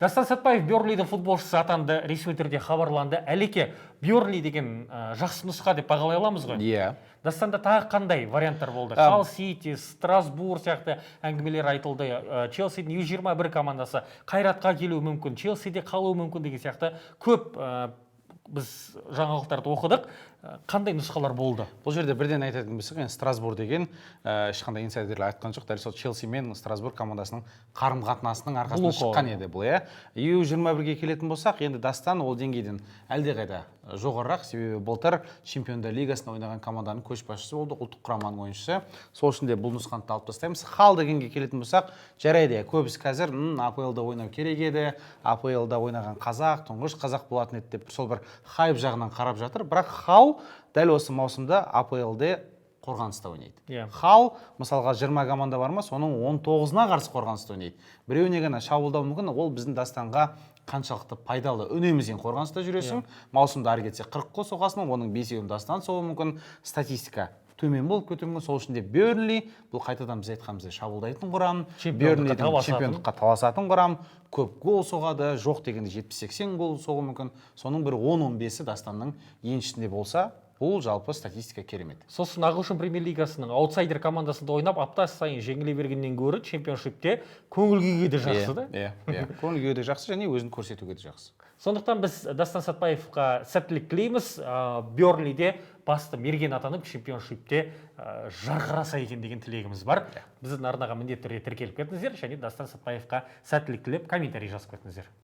Дастан Сәтбаев Бёрнлидің футболшысы атанды, ресми түрде хабарланды. Әлеке, Бёрнли деген жақсы нұсқа деп бағалай аламыз ғой? Иә. Дастанда тағы қандай варианттар болды? Халл Сити, Страсбург сияқты әңгімелер айтылды. Челсидің U21 командасы қайратқа келуі мүмкін, Челсиде қалуы мүмкін деген сияқты көп біз жаңалықтарды оқыдық. Қандай нұсқалар болды? Бұл жерде бірден айтатын болсақ, Страсбург деген ешқандай инсайдерлер айтқан жоқ. Дәл сол Челси мен Страсбург командасының қарым-қатынасының арқасында шыққан еді бұл, иә. U21-ге келетін болсақ, енді Дастан ол деңгейден әлдеқайда жоғарырақ, себебі былтыр Чемпиондар лигасында ойнаған команданың көшбасшысы болды, ұлттық құраманың ойыншысы. Сол үшін де бұл нұсқаны алып тастаймыз. Халл дегенге келетін болсақ, жарайды, көбісі қазір АПЛ-да ойнау керек еді, АПЛ-да ойнаған қазақ, тұңғыш қазақ болатын еді деп сол бір хайп жағынан қарап жатыр. Бірақ Халл дәл осы маусымда АПЛ-де қорғаныста ойнайды. Халл, мысалға 20 команда бар ма, соның 19-на қарсы қорғаныста ойнайды. Біреуіне ғана шабуылдау мүмкін, ол біздің Дастанға қаншалықты пайдалы. Үнемі сен қорғаныста жүресің, маусымда ары кетсе 40 гол соғасың, оның 5-еуін Дастан соғуы мүмкін. Статистика төмен болып кетуі мүмкін. Сол үшін де Бёрнли, бұл қайтадан біз айтқанымыздай шабуылдайтын құрам, Бёрнлидің чемпиондыққа таласатын құрам, көп гол соғады, жоқ дегенде 70-80 гол соғуы мүмкін. Соның бір 10-15-і Дастанның еншісінде болса, бұл жалпы статистика керемет. Сосын ағылшын премьер лигасының аутсайдер командасында ойнап, апта сайын жеңіле бергеннен гөрі чемпионшипте көңіл күйге де жақсы да? Иә, көңіл күйге де жақсы және өзін көрсетуге де жақсы. Сондықтан біз Дастан Сәтбаевқа сәттілік тілейміз. Бёрнлиде басты мерген атанып, чемпионшипте жарқыраса екен деген тілегіміз бар. Біздің арнаға міндетті түрде тіркеліп кетіңіздер және Дастан Сәтбаевқа сәттілік тілеп, комментарий жазып кетіңіздер.